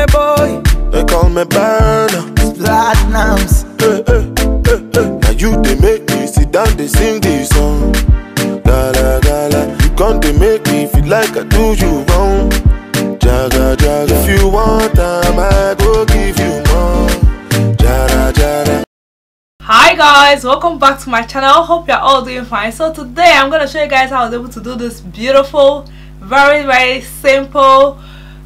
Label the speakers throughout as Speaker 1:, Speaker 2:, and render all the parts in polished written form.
Speaker 1: boy.
Speaker 2: They call me Burner.
Speaker 1: Platinums.
Speaker 2: Now you they make me sit down, they sing this song. Gala gala, you can't they make me feel like I do you wrong. Jaga jaga, if you want time, I go give you more. Jara jara.
Speaker 3: Hi guys, welcome back to my channel. Hope you're all doing fine. So today I'm going to show you guys how I was able to do this beautiful, very simple,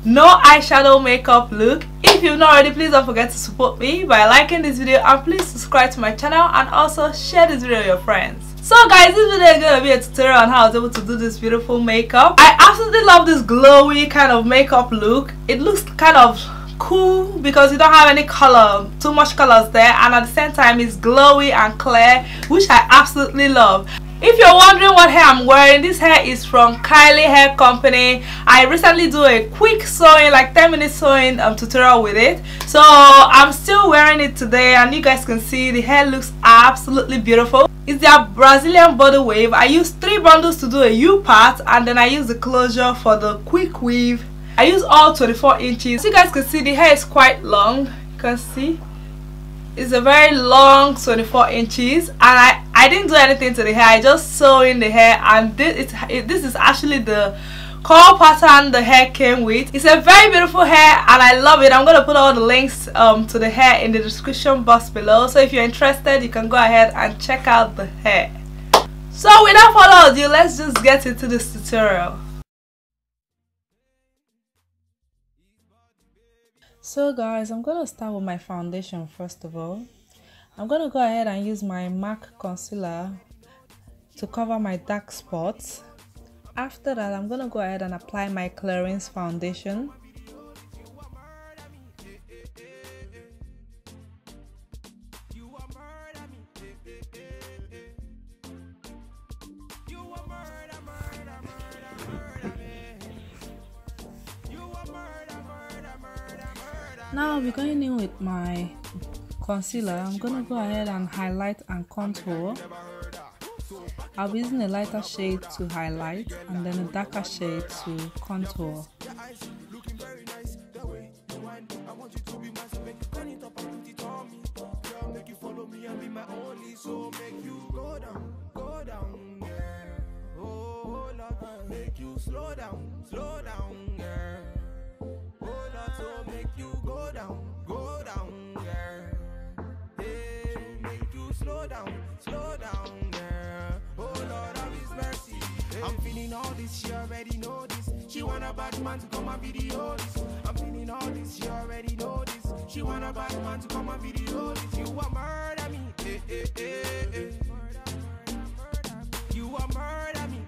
Speaker 3: no eyeshadow makeup look. If you've not already, please don't forget to support me by liking this video, and please subscribe to my channel and also share this video with your friends. So guys, this video is going to be a tutorial on how I was able to do this beautiful makeup. I absolutely love this glowy kind of makeup look. It looks kind of cool because you don't have any color, too much colors there, and at the same time it's glowy and clear, which I absolutely love. If you're wondering what hair I'm wearing, this hair is from Kylie Hair Company. I recently do a quick sewing, like 10-minute sewing tutorial with it, so I'm still wearing it today, and you guys can see the hair looks absolutely beautiful. It's their Brazilian body wave. I used 3 bundles to do a U part, and then I used the closure for the quick weave. I use all 24 inches. So you guys can see the hair is quite long. You can see it's a very long 24 inches, and I didn't do anything to the hair. I just sew in the hair, and this is actually the curl pattern the hair came with. It's a very beautiful hair and I love it. I'm going to put all the links to the hair in the description box below, so if you're interested you can go ahead and check out the hair. So without further ado, let's just get into this tutorial. So guys, I'm going to start with my foundation first of all. I'm going to go ahead and use my MAC concealer to cover my dark spots. After that, I'm going to go ahead and apply my Clarins foundation. Now I'll be going in with my concealer. I'm going to go ahead and highlight and contour. I'll be using a lighter shade to highlight and then a darker shade to contour.
Speaker 4: Slow down, girl. Oh Lord of His mercy. I'm feeling all this, she already know this. She want a bad man to come and video this. I'm feeling all this, she already know this. She want a bad man to come and video this. You a murder me, You a murder me,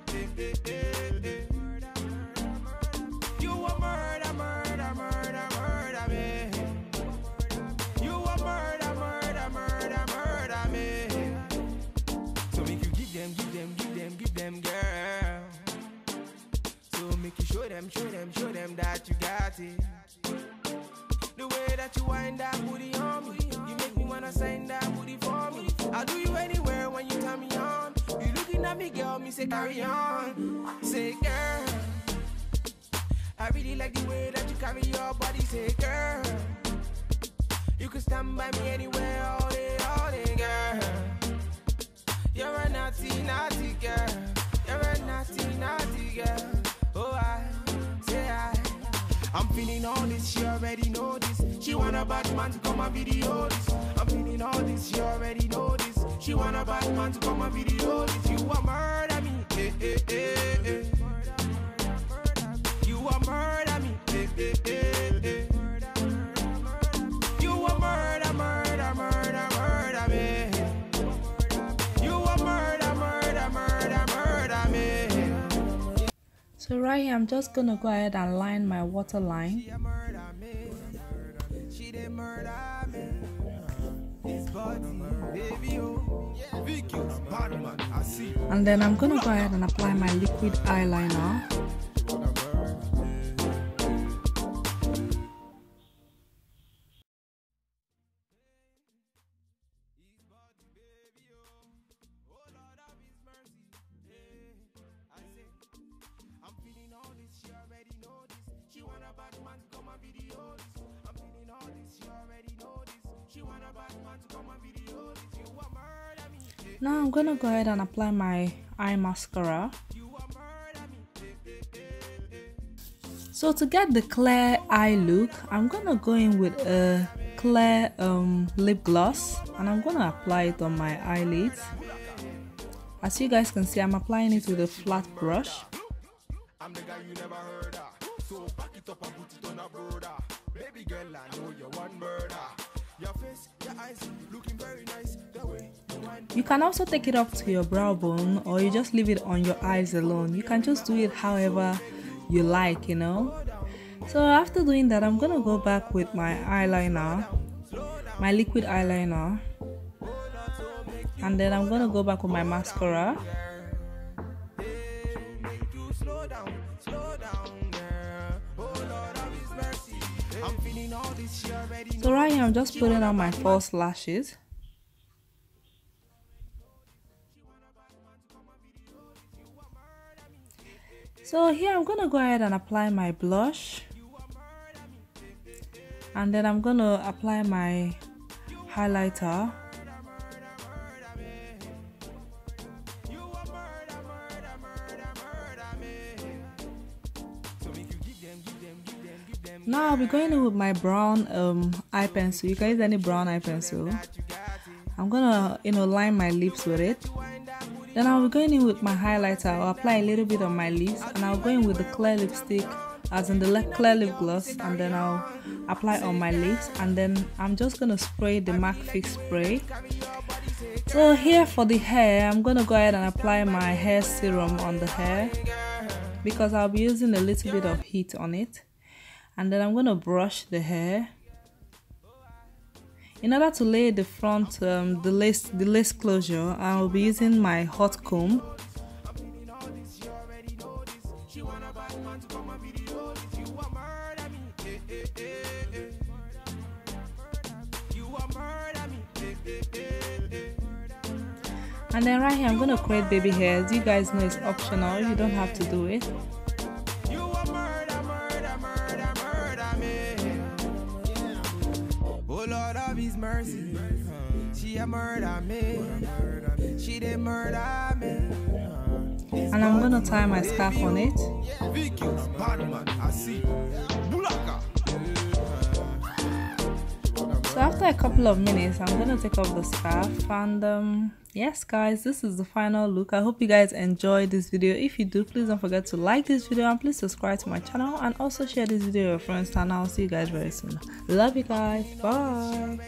Speaker 4: You a murder me. You a murder me. So make you give them, girl. So make you show them that you got it. The way that you wind that booty on me, you make me wanna sign that booty for me. I'll do you anywhere when you turn me on. You looking at me, girl, me say carry on. Say girl, I really like the way that you carry your body. Say girl, you can stand by me anywhere all day, girl. You're a naughty girl. You're a naughty girl. Oh, I'm feeling all this, she already know this. She want a bad man to come and video this. I'm feeling all this, she already know this. She want a bad man to come and video this. You a murder me, You a murder me, You a murder me.
Speaker 3: So right here, I'm just gonna go ahead and line my waterline. And then I'm gonna go ahead and apply my liquid eyeliner.
Speaker 4: I'm feeling all this, she already know this. She want a bad man to come and video this.
Speaker 3: Now I'm gonna go ahead and apply my eye mascara. So to get the clear eye look, I'm gonna go in with a clear lip gloss, and I'm gonna apply it on my eyelids. As you guys can see, I'm applying it with a flat brush.
Speaker 4: I'm the guy you never heard of. So back it up and put it on a brother. Baby girl, I know you're one murder. Your face, your eyes, looking very nice. The way you wind.
Speaker 3: You can also take it up to your brow bone, or you just leave it on your eyes alone. You can just do it however you like, you know. So after doing that, I'm gonna go back with my eyeliner, my liquid eyeliner, and then I'm gonna go back with my mascara. So right here I'm just putting on my false lashes. So here I'm gonna go ahead and apply my blush, and then I'm gonna apply my highlighter. Now I'll be going in with my brown eye pencil. You can use any brown eye pencil. I'm gonna line my lips with it. Then I'll be going in with my highlighter. I'll apply a little bit on my lips, and I'll go in with the clear lipstick, as in the clear lip gloss, and then I'll apply on my lips, and then I'm just gonna spray the MAC Fix spray. So here for the hair, I'm gonna go ahead and apply my hair serum on the hair, because I'll be using a little bit of heat on it. And then I'm going to brush the hair. In order to lay the front, the lace closure, I will be using my hot comb. And then right here, I'm going to create baby hairs. You guys know it's optional, you don't have to do it.
Speaker 4: His mercy, she a murder me, she did murder me.
Speaker 3: And I'm gonna tie my scarf on it. So after a couple of minutes, I'm gonna take off the scarf, and yes guys, this is the final look. I hope you guys enjoyed this video. If you do, please don't forget to like this video, and please subscribe to my channel, and also share this video with your friends, and I'll see you guys very soon. Love you guys, bye.